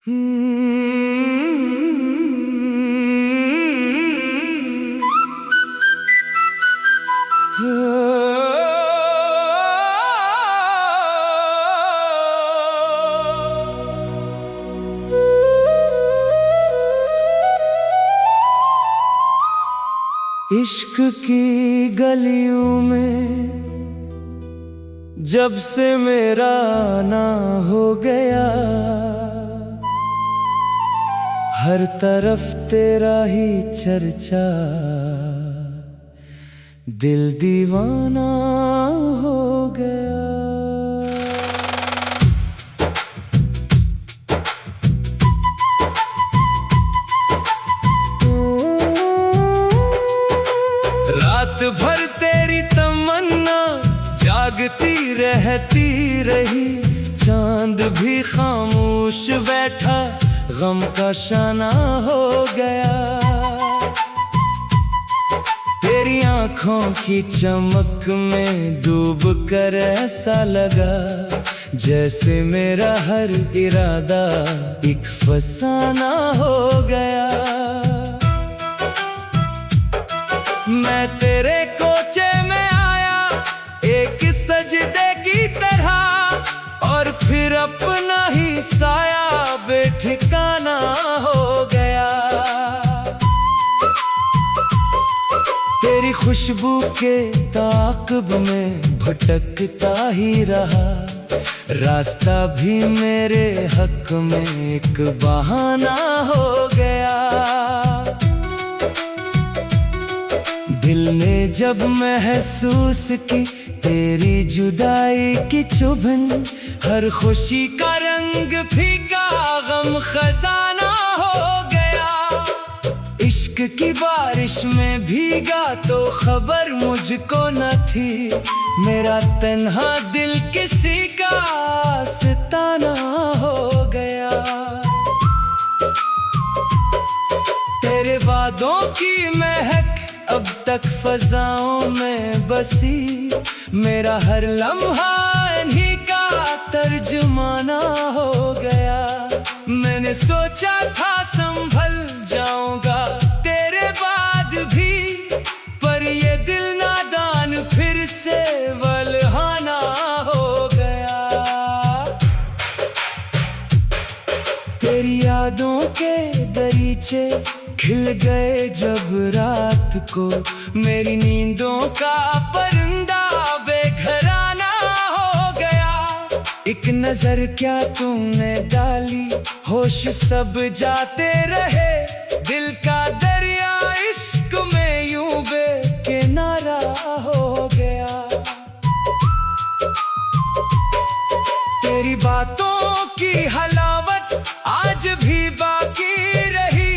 इश्क की गलियों में जब से मेरा आना हो गया, हर तरफ तेरा ही चर्चा, दिल दीवाना हो गया। रात भर तेरी तमन्ना जागती रहती रही, चांद भी खामोश बैठा, गम का शाना हो गया। तेरी आंखों की चमक में डूब कर ऐसा लगा, जैसे मेरा हर इरादा एक फसाना हो गया। मैं तेरे कोचे में आया एक सजदे की तरह, और फिर अपना ही साया बेठिकाना हो गया। तेरी खुशबू के ताक़ब में भटकता ही रहा, रास्ता भी मेरे हक में एक बहाना हो गया। दिल ने जब महसूस की तेरी जुदाई की चुभन, हर खुशी का रंग फीका, गम खजाना हो गया। इश्क की बारिश में भीगा तो खबर मुझको न थी, मेरा तन्हा दिल किसी का आस्ताना हो गया। तेरे वादों की महक अब तक फजाओं में बसी, मेरा हर लम्हा इन्हीं का तर्जुमाना हो गया। मैंने सोचा था संभल जाऊंगा तेरे बाद भी, पर ये दिल नादान फिर से वल्हाना हो गया। तेरी यादों के दरीचे खिल गए जब रात को, मेरी नींदों का परिंदा बेघराना हो गया। एक नजर क्या तुमने डाली, होश सब जाते रहे, दिल का दरिया इश्क में यूं बेकिनारा हो गया। तेरी बातों की हलावत आज भी बाकी रही,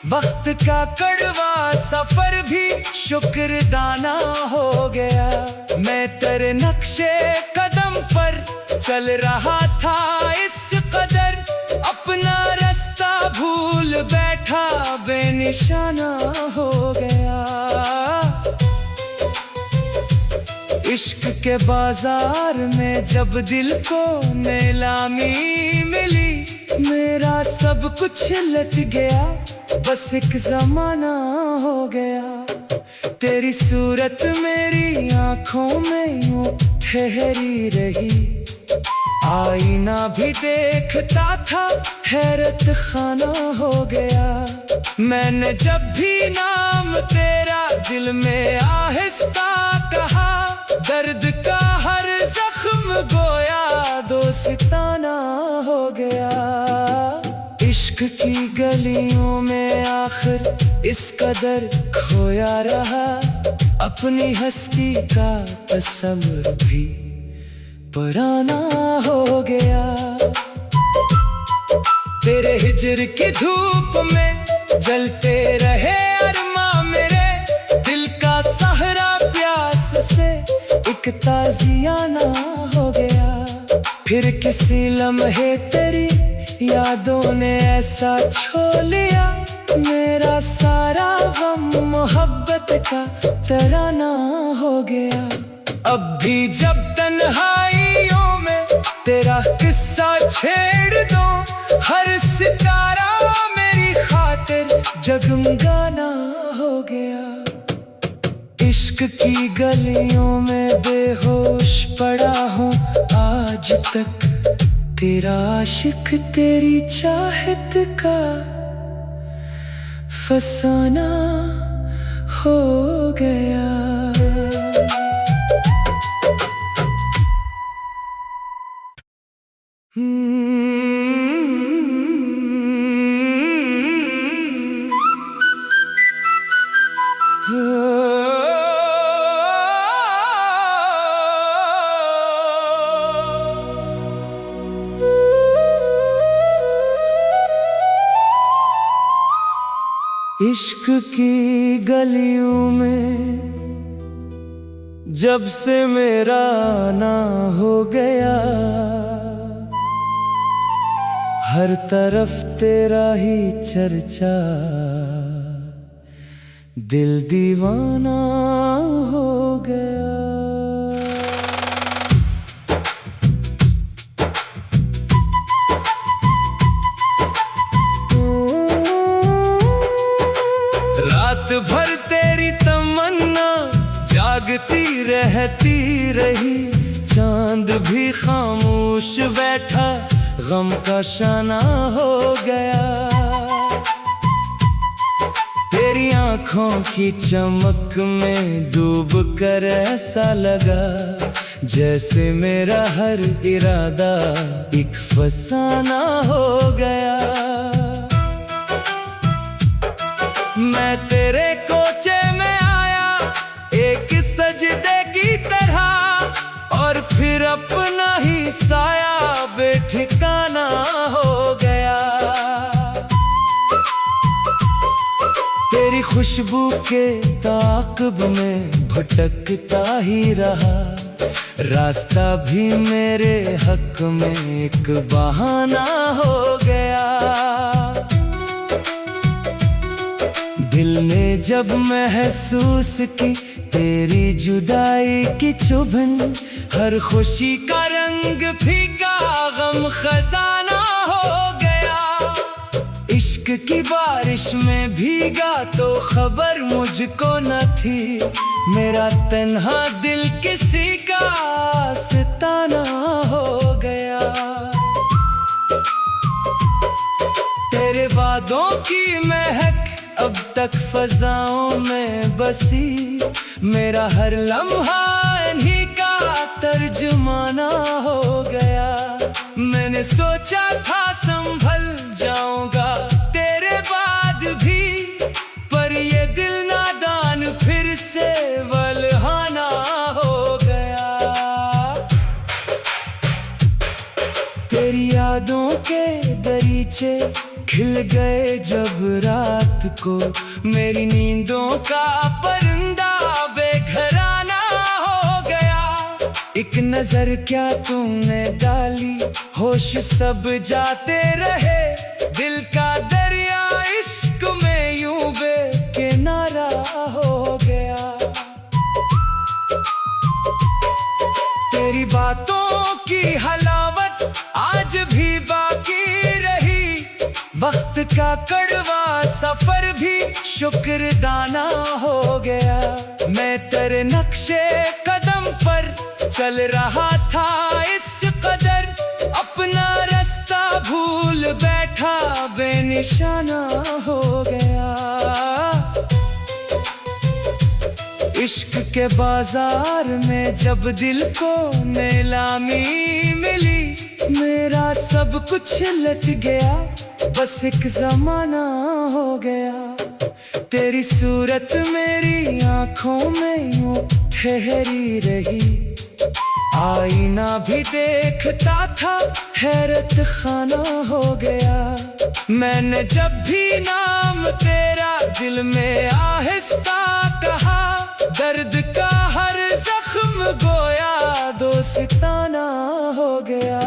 वक्त का कड़वा सफर भी शुक्रदाना हो गया। मैं तेरे नक्शे कदम पर चल रहा था इस कदर, अपना रास्ता भूल बैठा, बेनिशाना हो गया। इश्क के बाजार में जब दिल को नीलामी मिली, मेरा सब कुछ लट गया, बस एक जमाना हो गया। तेरी सूरत मेरी आंखों में यूं ठहरी रही, आईना भी देखता था, हैरत खाना हो गया। मैंने जब भी नाम तेरा दिल में आहिस्ता कहा, दर्द का हर जख्म गोया दोस्ताना हो गया। इश्क की गलियों में आखिर इस कदर खोया रहा, अपनी हस्ती का तस्वुर भी पुराना हो गया। तेरे हिजर की धूप में जलते रहे अरमां मेरे, दिल का सहरा प्यास से एक ताजियाना हो गया। फिर किसी लम्हे तेरी यादों ने ऐसा छो लिया, मेरा सारा गम मोहब्बत का तराना हो गया। अब भी जब तन्हाइयों में तेरा किस्सा छेड़ दो, हर गाना हो गया। इश्क की गलियों में बेहोश पड़ा हूँ आज तक, तेरा आशिक तेरी चाहत का फसाना हो गया। इश्क की गलियों में जब से मेरा आना हो गया, हर तरफ तेरा ही चर्चा, दिल दीवाना हो गया। रात भर तेरी तमन्ना जागती रहती रही, चांद भी खामोश बैठा गम का शाना हो गया। तेरी आंखों की चमक में डूब कर ऐसा लगा जैसे मेरा हर इरादा एक फसाना हो गया। मैं तेरे कोचे में आया एक सजदे की तरह, और फिर अपना ही साया बेठिकाना हो गया। तेरी खुशबू के ताक़ब में भटकता ही रहा, रास्ता भी मेरे हक में एक बहाना हो गया। दिल ने जब महसूस की तेरी जुदाई की चुभन, हर खुशी का रंग फीका गम खजाना हो गया। इश्क की बारिश में भीगा तो खबर मुझको न थी, मेरा तन्हा दिल किसी का आस्ताना हो गया। तेरे वादों की महक अब तक फजाओं में बसी, मेरा हर लम्हा इन्हीं का तर्जुमाना हो गया। मैंने सोचा था संभल जाऊंगा तेरे बाद भी, पर ये दिल नादान फिर से वल्हाना हो गया। तेरी यादों के दरीचे खिल गए जब रात को, मेरी नींदों का परिंदा बेघराना हो गया। एक नजर क्या तुमने डाली, होश सब जाते रहे, दिल का दरिया इश्क में यूं बेकिनारा हो गया। तेरी बातों की हलावत आज भी बाकी रही, वक्त का कड़वा सफर भी शुक्रदाना हो गया। मैं तेरे नक्शे कदम पर चल रहा था इस कदर, अपना रास्ता भूल बैठा बेनिशाना हो गया। इश्क के बाजार में जब दिल को नीलामी मिली, मेरा सब कुछ लट गया, बस एक जमाना हो गया। तेरी सूरत मेरी आंखों में यूं ठहरी रही, आईना भी देखता था हैरत खाना हो गया। मैंने जब भी नाम तेरा दिल में आहिस्ता कहा, दर्द का हर जख्म गोया दोस्ताना हो गया।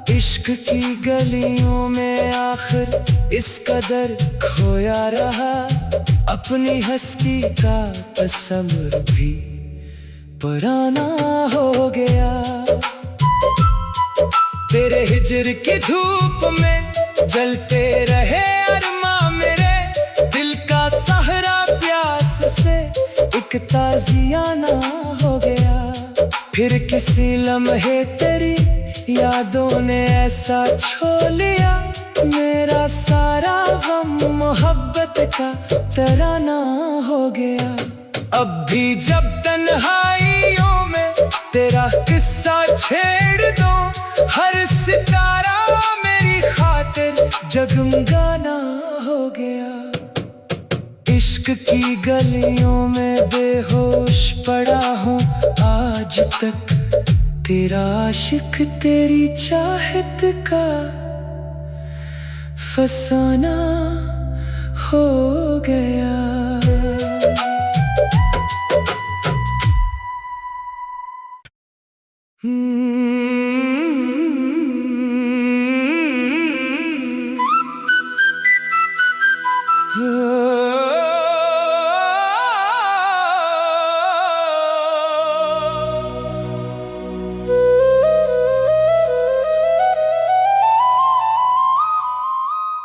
इश्क की गलियों में आखिर इस कदर खोया रहा, अपनी हस्ती का तस्वुर भी पुराना हो गया। तेरे हिज्र की धूप में जलते रहे अरमा मेरे, ताजियाना हो गया। फिर किसी लम्हे तेरी यादों ने ऐसा छो लिया, मेरा सारा गम मोहब्बत का तराना हो गया। अब भी जब तन्हाइयों में तेरा किस्सा छेड़ दो, हर सितारा मेरी खातिर जगमगाना हो गया। इश्क की गलियों में बेहोश पड़ा हूँ आज तक, तेरा आशिक तेरी चाहत का फसाना हो गया।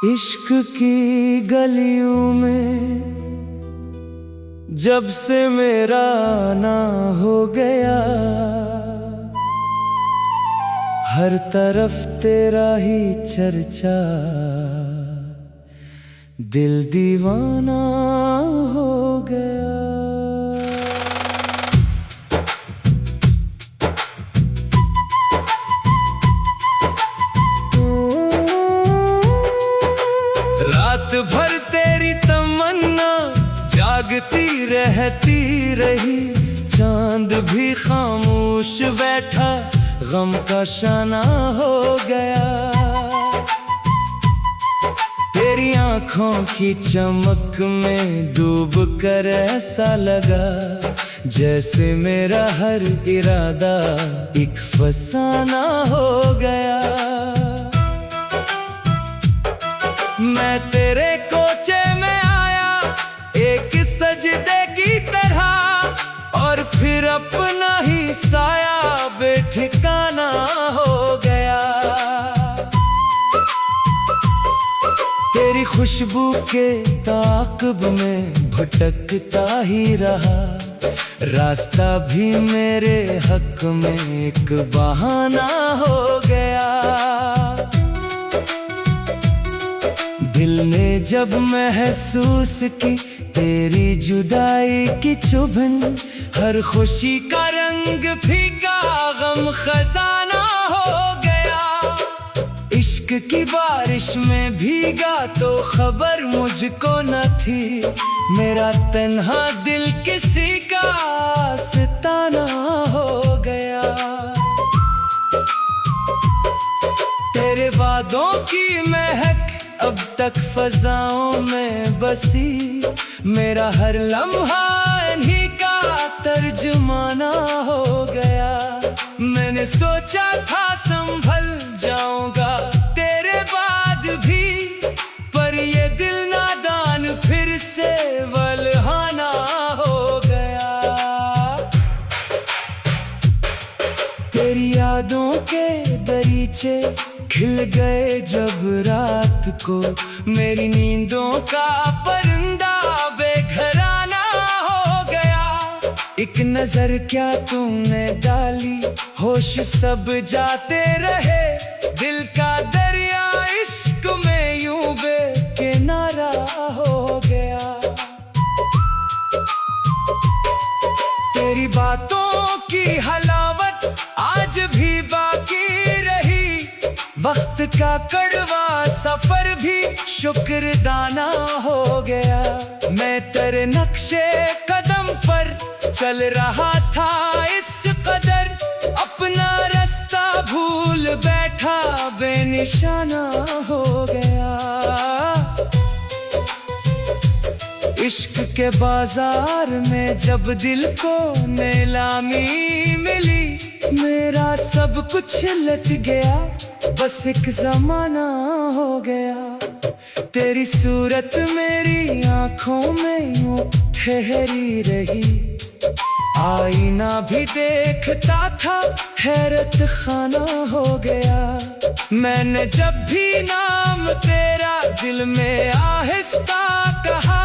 इश्क की गलियों में जब से मेरा आना हो गया, हर तरफ तेरा ही चर्चा, दिल दीवाना हो गया। रात भर तेरी तमन्ना जागती रहती रही, चांद भी खामोश बैठा गम का शाना हो गया। तेरी आंखों की चमक में डूब कर ऐसा लगा, जैसे मेरा हर इरादा एक फसाना हो गया। मैं तेरे कोचे में आया एक सजदे की तरह, और फिर अपना ही साया बेठिकाना हो गया। तेरी खुशबू के ताक़ब में भटकता ही रहा, रास्ता भी मेरे हक में एक बहाना हो गया। दिल ने जब महसूस की तेरी जुदाई की चुभन, हर खुशी का रंग फीका गम खजाना हो गया। इश्क की बारिश में भीगा तो खबर मुझको न थी, मेरा तन्हा दिल किसी का आस्ताना हो गया। तेरे वादों की महक अब तक फजाओं में बसी, मेरा हर लम्हा इन्हीं का तर्जुमाना हो गया। मैंने सोचा था संभल जाऊंगा तेरे बाद भी, पर ये दिल नादान फिर से वल्हाना हो गया। तेरी यादों के दरीचे खिल गए जब रात को, मेरी नींदों का परिंदा बेघराना हो गया। एक नजर क्या तुमने डाली, होश सब जाते रहे, दिल का दरिया इश्क में यूं बेकिनारा हो गया। तेरी बातों की हलावत आज भी बाकी रही, वक्त का कड़वा सफर भी शुक्रदाना हो गया। मैं तेरे नक्शे कदम पर चल रहा था इस कदर, अपना रास्ता भूल बैठा बेनिशाना हो गया। इश्क के बाजार में जब दिल को नीलामी मिली, मेरा सब कुछ लट गया, बस एक जमाना हो गया। तेरी सूरत मेरी आंखों में यूं ठहरी रही, आईना भी देखता था हैरत खाना हो गया। मैंने जब भी नाम तेरा दिल में आहिस्ता कहा,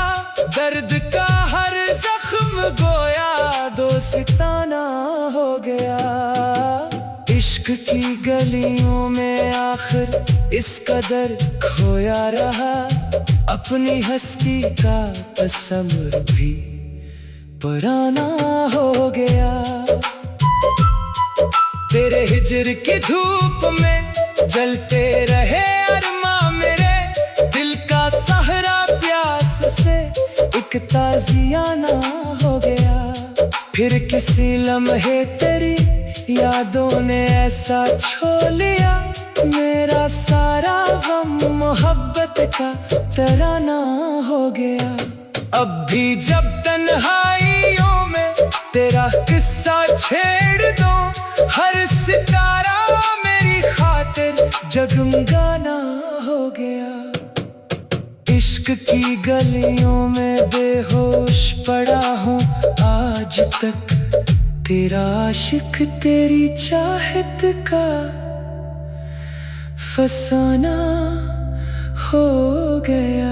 दर्द का हर जख्म गोया आखिर इस कदर खोया रहा, अपनी हस्ती का तस्वुर भी पुराना हो गया। तेरे हिजर की धूप में जलते रहे अरमा मेरे, दिल का सहरा प्यास से एक ताजियाना हो गया। फिर किसी लम्हे तेरी यादों ने ऐसा छो लिया, मेरा सारा गम मोहब्बत का तराना हो गया। अब भी जब तन्हाइयों में तेरा किस्सा छेड़ दो, हर सितारा मेरी खातिर जगमगाना हो गया। इश्क की गलियों में बेहोश पड़ा हूँ आज तक, तेरा आशिक तेरी चाहत का फसाना हो गया।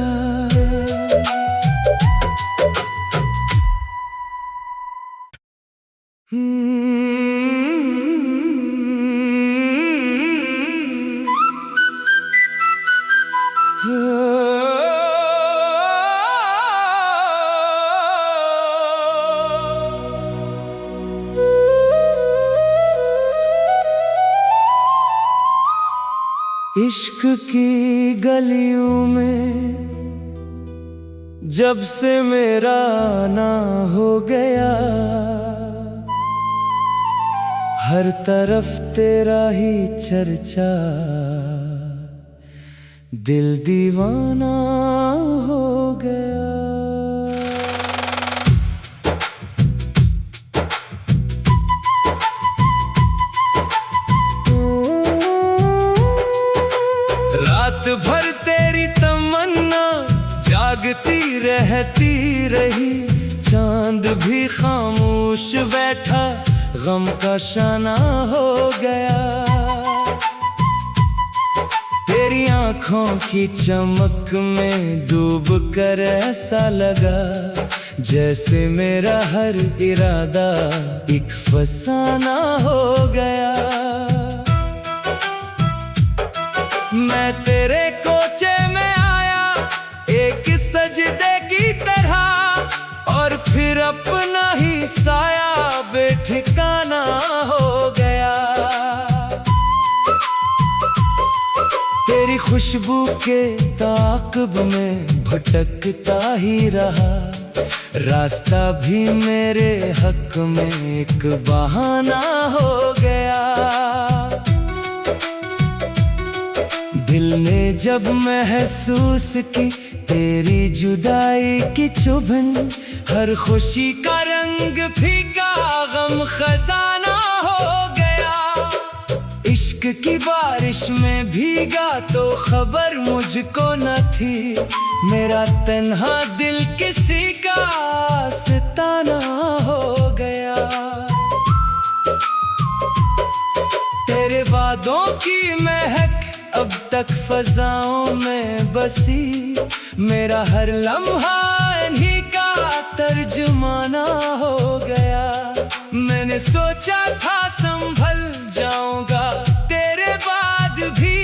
इश्क की गलियों में जब से मेरा आना हो गया, हर तरफ तेरा ही चर्चा, दिल दीवाना हो गया। रात भर तेरी तमन्ना जागती रहती रही, चांद भी खामोश बैठा गम का शाना हो गया। तेरी आंखों की चमक में डूब कर ऐसा लगा, जैसे मेरा हर इरादा एक फसाना हो गया। मैं तेरे कोचे में आया एक सजदे की तरह, और फिर अपना ही साया बेठिकाना हो गया। तेरी खुशबू के ताक़ब में भटकता ही रहा, रास्ता भी मेरे हक में एक बहाना हो गया। दिल ने जब महसूस की तेरी जुदाई की चुभन, हर खुशी का रंग फीका गम खजाना हो गया। इश्क की बारिश में भीगा तो खबर मुझको न थी, मेरा तन्हा दिल किसी का आस्ताना हो गया। तेरे वादों की महक अब तक फजाओं में बसी, मेरा हर लम्हा इन्हीं का तर्जुमाना हो गया। मैंने सोचा था संभल जाऊंगा तेरे बाद भी,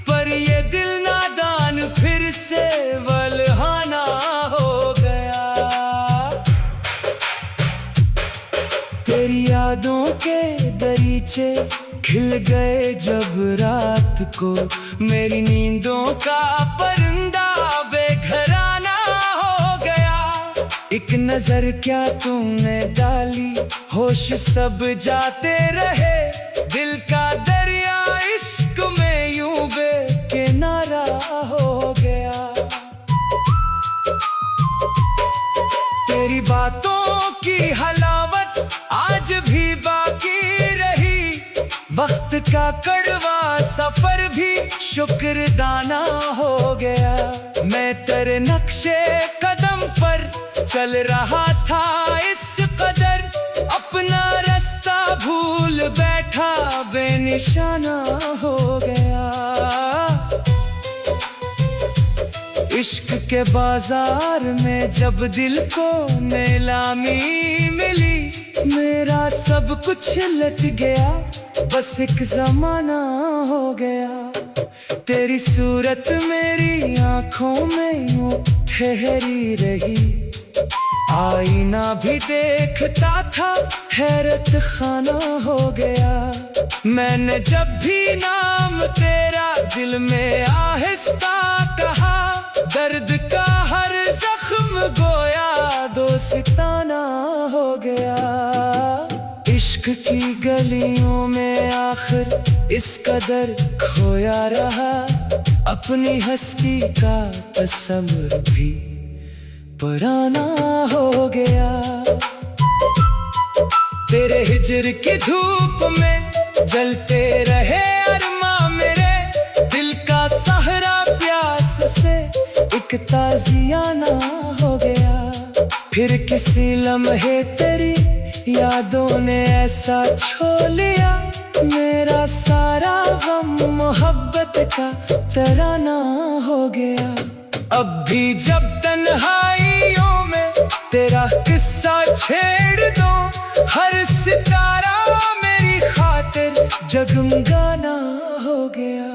पर ये दिल नादान फिर से वल्हाना हो गया। तेरी यादों के दरीचे खिल गए जब रात को, मेरी नींदों का परिंदा बेघराना हो गया। एक नजर क्या तुमने डाली, होश सब जाते रहे, दिल का दरिया इश्क में यूं बेकिनारा हो गया। तेरी बातों की हलावत आज भी बाकी रही, वक्त का कड़वा सफर भी शुक्रदाना हो गया। मैं तेरे नक्शे कदम पर चल रहा था इस कदर, अपना रास्ता भूल बैठा बेनिशाना हो गया। इश्क के बाजार में जब दिल को नीलामी मिली, मेरा सब कुछ लट गया, बस एक जमाना हो गया। तेरी सूरत मेरी आंखों में यूं ठहरी रही, आईना भी देखता था हैरत खाना हो गया। मैंने जब भी नाम तेरा दिल में आहिस्ता कहा, दर्द का हर जख्म गोया दोस्ताना हो गया। इश्क की गलियों में आखिर इस कदर खोया रहा, अपनी हस्ती का तस्वुर भी पुराना हो गया। तेरे हिजर की धूप में जलते रहे अरमा मेरे, दिल का सहरा प्यास से एक ताजियाना हो गया। फिर किसी लम्हे तेरी यादों ने ऐसा छो लिया, मेरा सारा गम मोहब्बत का तराना हो गया। अब भी जब तन्हाइयों में तेरा किस्सा छेड़ दो, हर सितारा मेरी खातिर जगमगाना हो गया।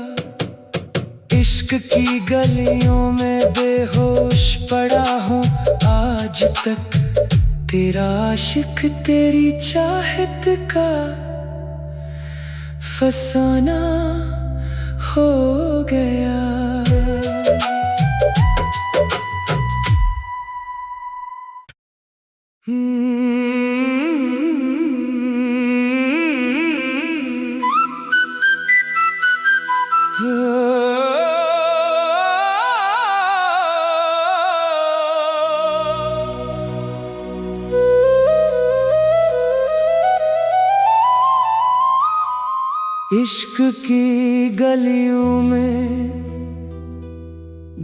इश्क की गलियों में बेहोश पड़ा हूँ आज तक, तेरा आशिक तेरी चाहत का फसाना हो गया। इश्क की गलियों में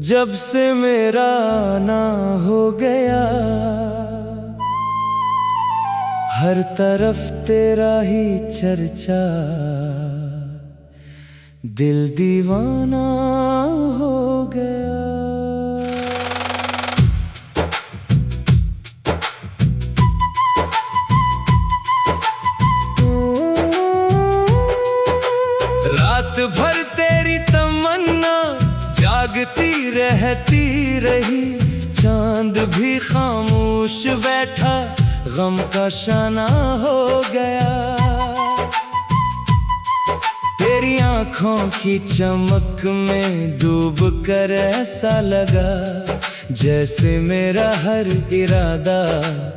जब से मेरा आना हो गया, हर तरफ तेरा ही चर्चा, दिल दीवाना हो गया। रात भर तेरी तमन्ना जागती रहती रही, चांद भी खामोश बैठा गम का शाना हो गया। तेरी आंखों की चमक में डूब कर ऐसा लगा, जैसे मेरा हर इरादा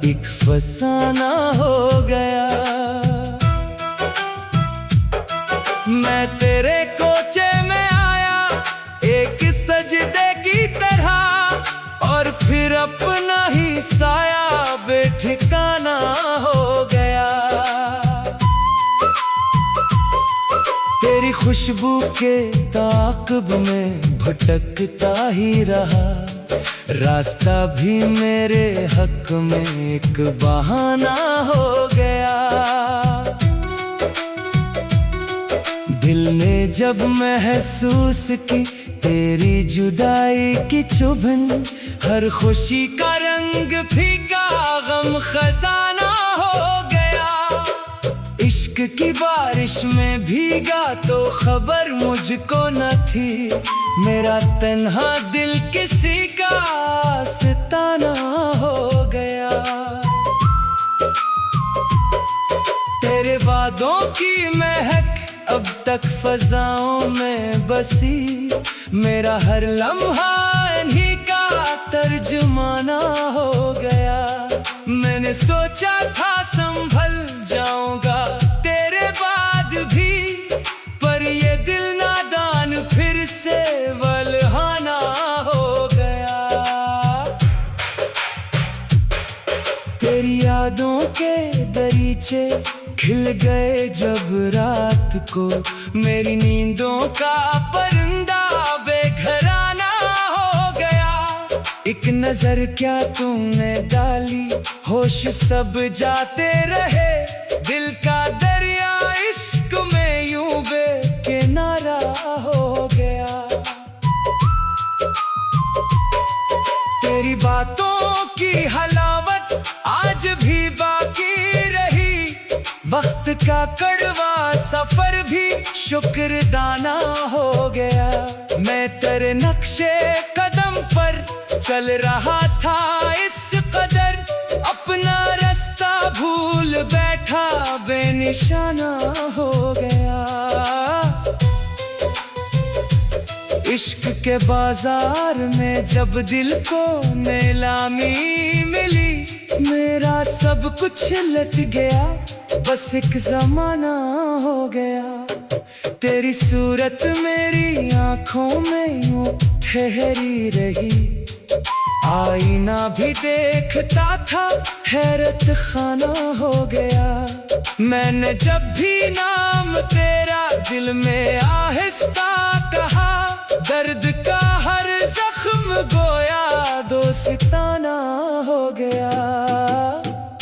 एक फसाना हो गया। मैं तेरे कोचे में आया एक सजदे की तरह, और फिर अपना ही साया बेठिकाना हो गया। तेरी खुशबू के ताक़ब में भटकता ही रहा, रास्ता भी मेरे हक में एक बहाना हो गया। दिल ने जब महसूस की तेरी जुदाई की चुभन, हर खुशी का रंग फीका गम खजाना हो गया। इश्क की बारिश में भीगा तो खबर मुझको न थी, मेरा तन्हा दिल किसी का आस्ताना हो गया। तेरे वादों की महक अब तक फजाओं में बसी, मेरा हर लम्हा इन्हीं का तर्जुमाना हो गया। मैंने सोचा था संभल जाऊंगा तेरे बाद भी, पर ये दिल नादान फिर से वल्हाना हो गया। तेरी यादों के दरीचे खिल गए जब रात को, मेरी नींदों का परिंदा बेघराना हो गया। एक नजर क्या तुमने डाली, होश सब जाते रहे, दिल का दरिया इश्क में यूं बेकिनारा हो गया। तेरी बातों की हलावत आज भी बाकी रही, वक्त वक्त का कड़वा सफर भी शुक्रदाना हो गया। मैं तेरे नक्शे कदम पर चल रहा था, इस कदर अपना रास्ता भूल बैठा, बेनिशाना हो गया। इश्क के बाजार में जब दिल को नीलामी मिली, मेरा सब कुछ लट गया, बस एक जमाना हो गया। तेरी सूरत मेरी आंखों में यूं ठहरी रही, आईना भी देखता था, हैरत खाना हो गया। मैंने जब भी नाम तेरा दिल में आहिस्ता कहा, दर्द का हर जख्म गोया दोस्ताना हो गया।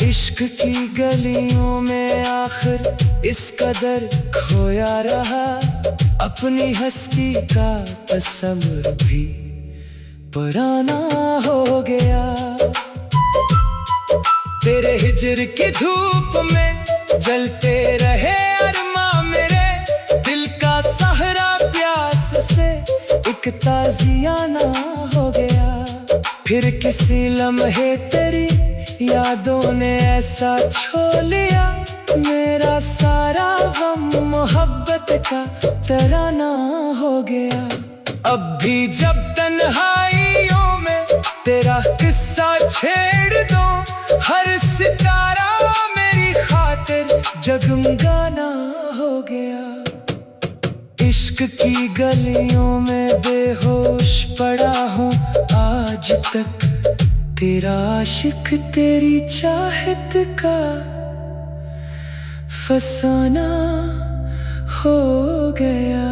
इश्क की गलियों में आखिर इस कदर खोया रहा, अपनी हस्ती का तस्वर भी पुराना हो गया। तेरे हिजर की धूप में जलते रहे अरमा मेरे, दिल का सहरा प्यास से एक ताजियाना हो गया। फिर किसी लम्हे तेरी यादों ने ऐसा छो लिया, मेरा सारा गम मोहब्बत का तराना हो गया। अब भी जब तन्हाइयों में तेरा किस्सा छेड़ दो, हर सितारा मेरी खातिर जगमगाना हो गया। इश्क की गलियों में बेहोश पड़ा हूँ आज तक, तेरा आशिक तेरी चाहत का फसाना हो गया।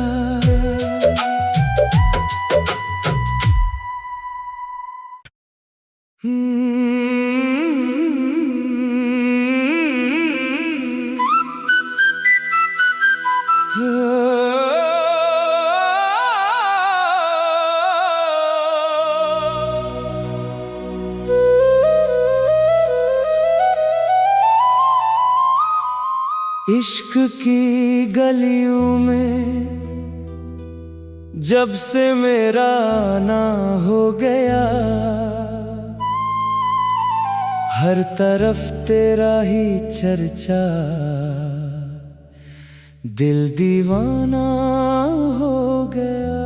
इश्क की गलियों में जब से मेरा आना हो गया, हर तरफ तेरा ही चर्चा, दिल दीवाना हो गया।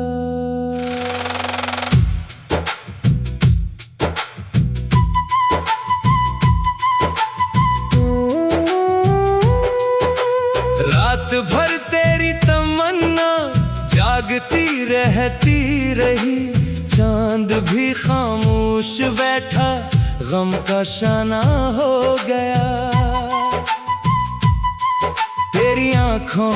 रात भर तेरी तमन्ना जागती रहती रही, चांद भी खामोश बैठा, गम का शाना हो गया। तेरी आंखों